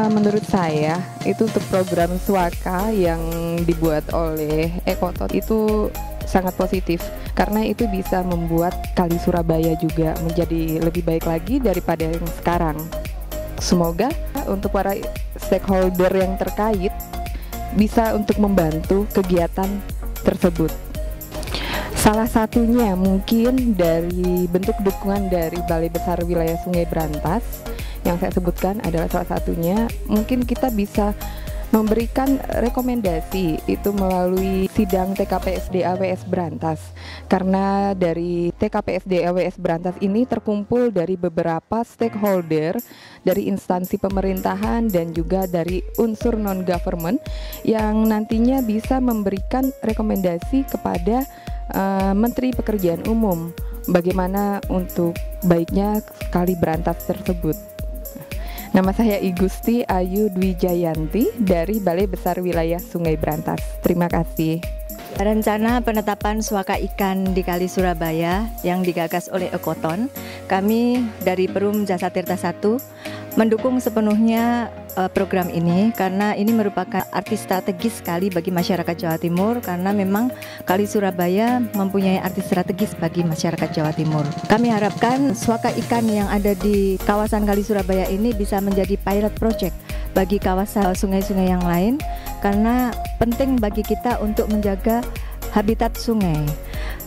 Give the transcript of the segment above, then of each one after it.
Menurut saya itu untuk program Swaka yang dibuat oleh Ekoton itu sangat positif karena itu bisa membuat Kali Surabaya juga menjadi lebih baik lagi daripada yang sekarang. Semoga untuk para stakeholder yang terkait bisa untuk membantu kegiatan tersebut. Salah satunya mungkin dari bentuk dukungan dari Balai Besar Wilayah Sungai Brantas yang saya sebutkan adalah salah satunya. Mungkin kita bisa memberikan rekomendasi itu melalui sidang TKPSD AWS Brantas, karena dari TKPSD AWS Brantas ini terkumpul dari beberapa stakeholder dari instansi pemerintahan dan juga dari unsur non-government yang nantinya bisa memberikan rekomendasi kepada Menteri Pekerjaan Umum bagaimana untuk baiknya Kali Brantas tersebut. Nama saya I Gusti Ayu Dwi Jayanti dari Balai Besar Wilayah Sungai Brantas. Terima kasih. Rencana penetapan Swaka ikan di Kali Surabaya yang digagas oleh Ekoton, kami dari Perum Jasa Tirta I mendukung sepenuhnya program ini karena ini merupakan arti strategis sekali bagi masyarakat Jawa Timur, karena memang Kali Surabaya mempunyai arti strategis bagi masyarakat Jawa Timur. Kami harapkan Swaka ikan yang ada di kawasan Kali Surabaya ini bisa menjadi pilot project bagi kawasan sungai-sungai yang lain, karena penting bagi kita untuk menjaga habitat sungai.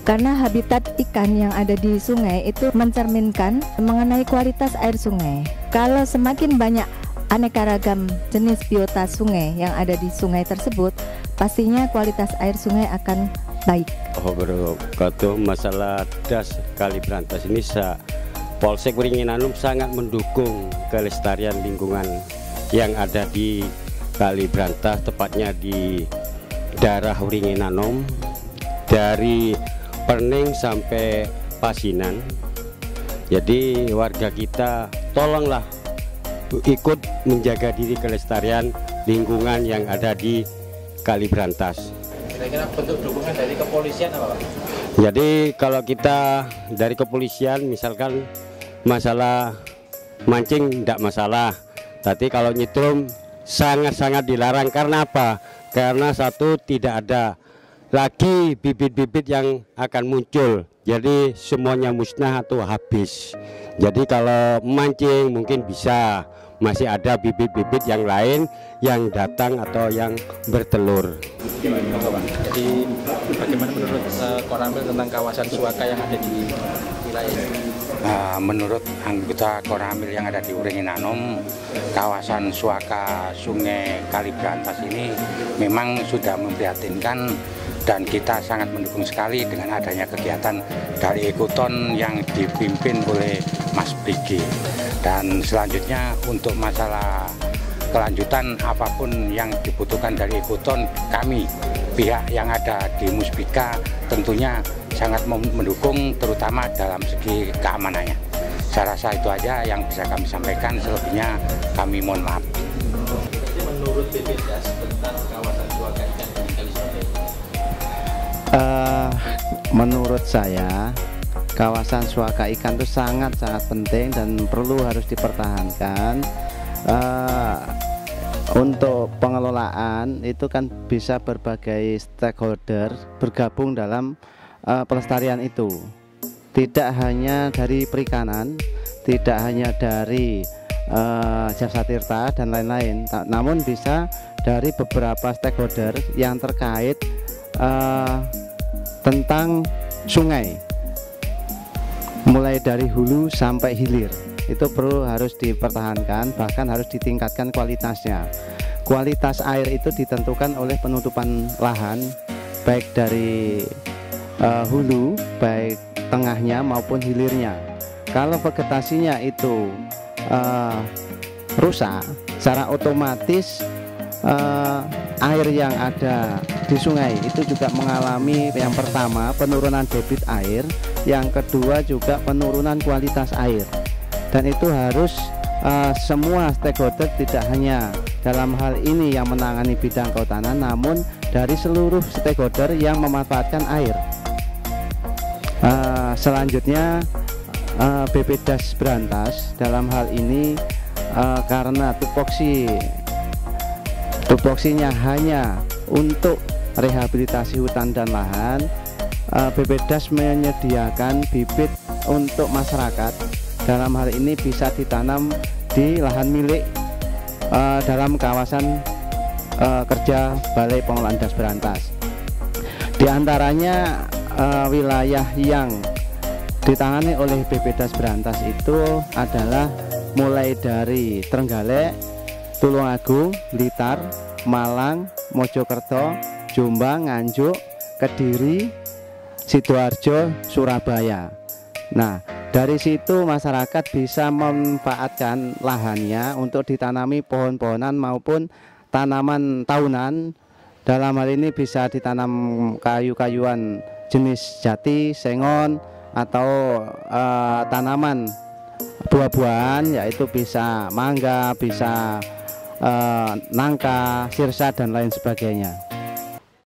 Karena habitat ikan yang ada di sungai itu mencerminkan mengenai kualitas air sungai. Kalau semakin banyak aneka ragam jenis biota sungai yang ada di sungai tersebut, pastinya kualitas air sungai akan baik. Wabarakatuh. Masalah das Kali Brantas ini Polsek Wringin Anom sangat mendukung kelestarian lingkungan yang ada di Kali Brantas, tepatnya di daerah Wringin Anom, dari Perning sampai Pasinan. Jadi warga kita tolonglah ikut menjaga diri kelestarian lingkungan yang ada di Kali Brantas. Kira-kira bentuk dukungan dari kepolisian apa Pak? Jadi kalau kita dari kepolisian misalkan masalah mancing tidak masalah, tapi kalau nyetrum sangat-sangat dilarang. Karena apa? Karena satu, tidak ada lagi bibit-bibit yang akan muncul, jadi semuanya musnah atau habis. Jadi kalau mancing mungkin bisa, masih ada bibit-bibit yang lain yang datang atau yang bertelur. Jadi bagaimana menurut Koramil tentang kawasan Swaka yang ada di wilayah ini? Menurut anggota Koramil yang ada di Wringin Anom, kawasan Swaka Sungai Kali Brantas ini memang sudah memprihatinkan, dan kita sangat mendukung sekali dengan adanya kegiatan dari Ekoton yang dipimpin oleh Mas Brigi. Dan selanjutnya untuk masalah kelanjutan apapun yang dibutuhkan dari Ekoton, kami pihak yang ada di Muspika tentunya sangat mendukung, terutama dalam segi keamanannya. Saya rasa itu aja yang bisa kami sampaikan, selebihnya kami mohon maaf. Menurut BPDAS tentang kawasan Swaka ikan di Kali Surabaya? Menurut saya kawasan Swaka ikan itu sangat-sangat penting dan harus dipertahankan. Untuk pengelolaan itu kan bisa berbagai stakeholder bergabung dalam pelestarian itu. Tidak hanya dari perikanan, tidak hanya dari Jasa Tirta dan lain-lain, namun bisa dari beberapa stakeholder yang terkait tentang sungai, mulai dari hulu sampai hilir. Itu harus dipertahankan, bahkan harus ditingkatkan kualitasnya. Kualitas air itu ditentukan oleh penutupan lahan, baik dari hulu, baik tengahnya maupun hilirnya. Kalau vegetasinya itu rusak, secara otomatis air yang ada di sungai itu juga mengalami, yang pertama penurunan debit air, yang kedua juga penurunan kualitas air. Dan itu harus semua stakeholder, tidak hanya dalam hal ini yang menangani bidang kehutanan, namun dari seluruh stakeholder yang memanfaatkan air. Selanjutnya BPDAS Brantas dalam hal ini karena tupoksinya hanya untuk rehabilitasi hutan dan lahan, BPDAS menyediakan bibit untuk masyarakat. Dalam hal ini bisa ditanam di lahan milik dalam kawasan kerja Balai Pengelolaan Das Berantas. Di antaranya wilayah yang ditangani oleh BPDAS Berantas itu adalah mulai dari Trenggalek, Tulungagung, Blitar, Malang, Mojokerto, Jombang, Nganjuk, Kediri, Sidoarjo, Surabaya. Nah, dari situ masyarakat bisa memanfaatkan lahannya untuk ditanami pohon-pohonan maupun tanaman tahunan. Dalam hal ini bisa ditanam kayu-kayuan jenis jati, sengon, atau tanaman buah-buahan, yaitu bisa mangga, bisa nangka, sirsa, dan lain sebagainya.